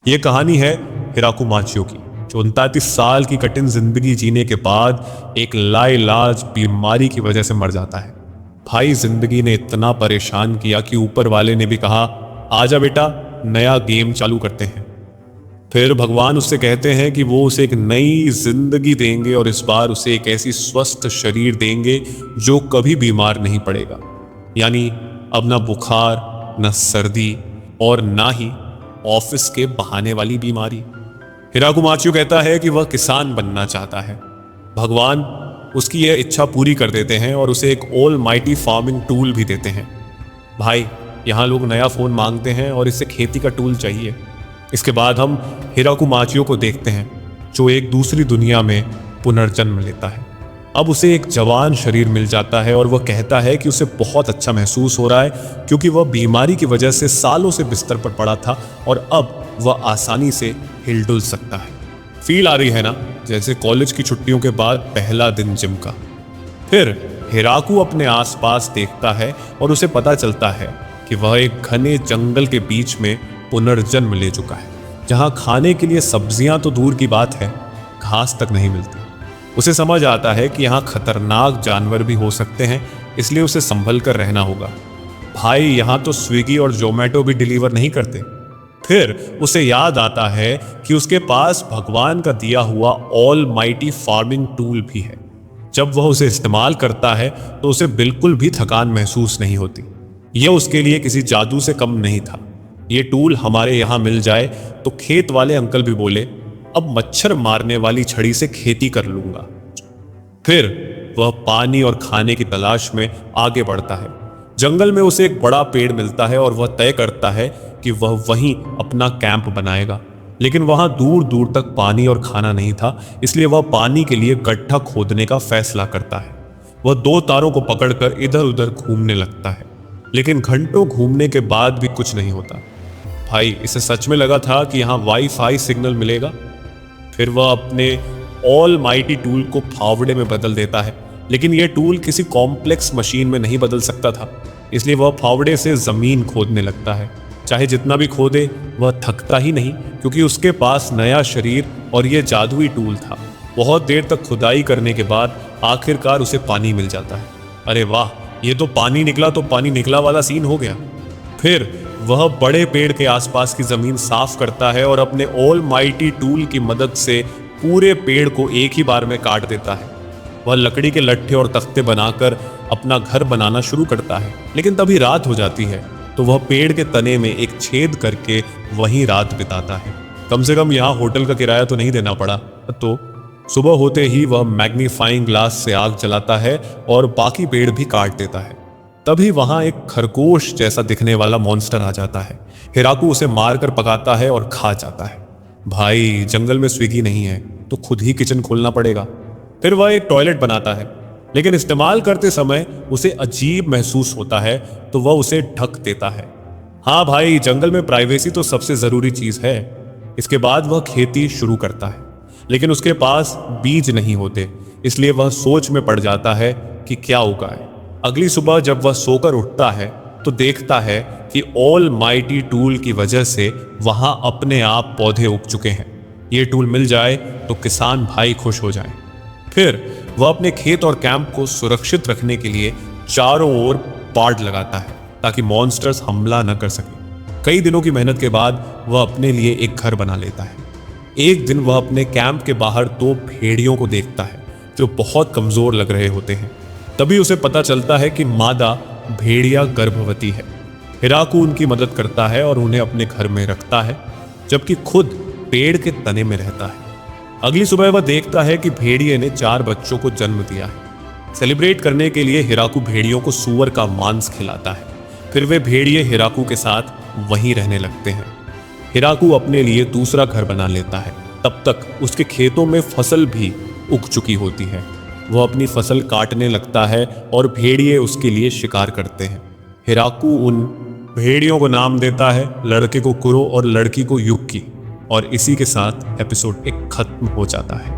ये कहानी है हिराकु माचियो की, जो 39 साल की कठिन जिंदगी जीने के बाद एक लाइलाज बीमारी की वजह से मर जाता है। भाई, जिंदगी ने इतना परेशान किया कि ऊपर वाले ने भी कहा, आजा बेटा, नया गेम चालू करते हैं। फिर भगवान उससे कहते हैं कि वो उसे एक नई जिंदगी देंगे और इस बार उसे एक ऐसी स्वस्थ शरीर देंगे जो कभी बीमार नहीं पड़ेगा। यानी अब ना बुखार, न सर्दी और ना ही ऑफिस के बहाने वाली बीमारी। हिराकु माचियो कहता है कि वह किसान बनना चाहता है। भगवान उसकी यह इच्छा पूरी कर देते हैं और उसे एक ऑल माइटी फार्मिंग टूल भी देते हैं। भाई, यहाँ लोग नया फोन मांगते हैं और इसे खेती का टूल चाहिए। इसके बाद हम हिराकु माचियो को देखते हैं, जो एक दूसरी दुनिया में पुनर्जन्म लेता है। अब उसे एक जवान शरीर मिल जाता है और वह कहता है कि उसे बहुत अच्छा महसूस हो रहा है, क्योंकि वह बीमारी की वजह से सालों से बिस्तर पर पड़ा था और अब वह आसानी से हिलडुल सकता है। फील आ रही है ना, जैसे कॉलेज की छुट्टियों के बाद पहला दिन जिम का। फिर हिराकु अपने आसपास देखता है और उसे पता चलता है कि वह एक घने जंगल के बीच में पुनर्जन्म ले चुका है, जहां खाने के लिए सब्जियां तो दूर की बात है, घास तक नहीं मिलती। उसे समझ आता है कि यहाँ खतरनाक जानवर भी हो सकते हैं, इसलिए उसे संभल कर रहना होगा। भाई, यहाँ तो स्विगी और जोमेटो भी डिलीवर नहीं करते। फिर उसे याद आता है कि उसके पास भगवान का दिया हुआ ऑल माइटी फार्मिंग टूल भी है। जब वह उसे इस्तेमाल करता है तो उसे बिल्कुल भी थकान महसूस नहीं होती। यह उसके लिए किसी जादू से कम नहीं था। ये टूल हमारे यहाँ मिल जाए तो खेत वाले अंकल भी बोले, अब मच्छर मारने वाली छड़ी से खेती कर लूंगा। फिर वह पानी और खाने की तलाश में आगे बढ़ता है। जंगल में उसे एक बड़ा पेड़ मिलता है और वह तय करता है कि वह वहीं अपना कैंप बनाएगा। लेकिन वहां दूर दूर तक पानी और खाना नहीं था, इसलिए वह पानी के लिए गड्ढा खोदने का फैसला करता है। वह 2 तारों को पकड़कर इधर उधर घूमने लगता है, लेकिन घंटों घूमने के बाद भी कुछ नहीं होता। भाई, इसे सच में लगा था कि यहाँ वाईफाई सिग्नल मिलेगा। फिर वह अपने ऑल माइटी टूल को फावड़े में बदल देता है, लेकिन यह टूल किसी कॉम्प्लेक्स मशीन में नहीं बदल सकता था, इसलिए वह फावड़े से जमीन खोदने लगता है। चाहे जितना भी खोदे, वह थकता ही नहीं, क्योंकि उसके पास नया शरीर और यह जादुई टूल था। बहुत देर तक खुदाई करने के बाद आखिरकार उसे पानी मिल जाता है। अरे वाह, ये तो पानी निकला वाला सीन हो गया। फिर वह बड़े पेड़ के आसपास की जमीन साफ करता है और अपने ऑल माइटी टूल की मदद से पूरे पेड़ को एक ही बार में काट देता है। वह लकड़ी के लट्ठे और तख्ते बनाकर अपना घर बनाना शुरू करता है, लेकिन तभी रात हो जाती है, तो वह पेड़ के तने में एक छेद करके वहीं रात बिताता है। कम से कम यहाँ होटल का किराया तो नहीं देना पड़ा। तो सुबह होते ही वह मैग्नीफाइंग ग्लास से आग जलाता है और बाकी पेड़ भी काट देता है। तभी वहां एक खरगोश जैसा दिखने वाला मॉन्स्टर आ जाता है। हिराकु उसे मारकर पकाता है और खा जाता है। भाई, जंगल में स्विगी नहीं है तो खुद ही किचन खोलना पड़ेगा। फिर वह एक टॉयलेट बनाता है, लेकिन इस्तेमाल करते समय उसे अजीब महसूस होता है, तो वह उसे ढक देता है। हाँ भाई, जंगल में प्राइवेसी तो सबसे जरूरी चीज है। इसके बाद वह खेती शुरू करता है, लेकिन उसके पास बीज नहीं होते, इसलिए वह सोच में पड़ जाता है कि क्या उगाए। अगली सुबह जब वह सोकर उठता है तो देखता है कि ऑल माइटी टूल की वजह से वहां अपने आप पौधे उग चुके हैं। ये टूल मिल जाए तो किसान भाई खुश हो जाएं। फिर वह अपने खेत और कैंप को सुरक्षित रखने के लिए चारों ओर बाड़ लगाता है, ताकि मॉन्स्टर्स हमला न कर सकें। कई दिनों की मेहनत के बाद वह अपने लिए एक घर बना लेता है। एक दिन वह अपने कैंप के बाहर 2 भेड़ियों को देखता है, जो बहुत कमजोर लग रहे होते हैं। तभी उसे पता चलता है कि मादा भेड़िया गर्भवती है। हिराकु उनकी मदद करता है और उन्हें अपने घर में रखता है, जबकि खुद पेड़ के तने में रहता है। अगली सुबह वह देखता है कि भेड़िए ने 4 बच्चों को जन्म दिया है। सेलिब्रेट करने के लिए हिराकु भेड़ियों को सूअर का मांस खिलाता है। फिर वे भेड़िए हिराकु के साथ वहीं रहने लगते हैं। हिराकु अपने लिए दूसरा घर बना लेता है। तब तक उसके खेतों में फसल भी उग चुकी होती है। वह अपनी फसल काटने लगता है और भेड़िए उसके लिए शिकार करते हैं। हिराकु उन भेड़ियों को नाम देता है, लड़के को कुरो और लड़की को युक्की। और इसी के साथ एपिसोड 1 खत्म हो जाता है।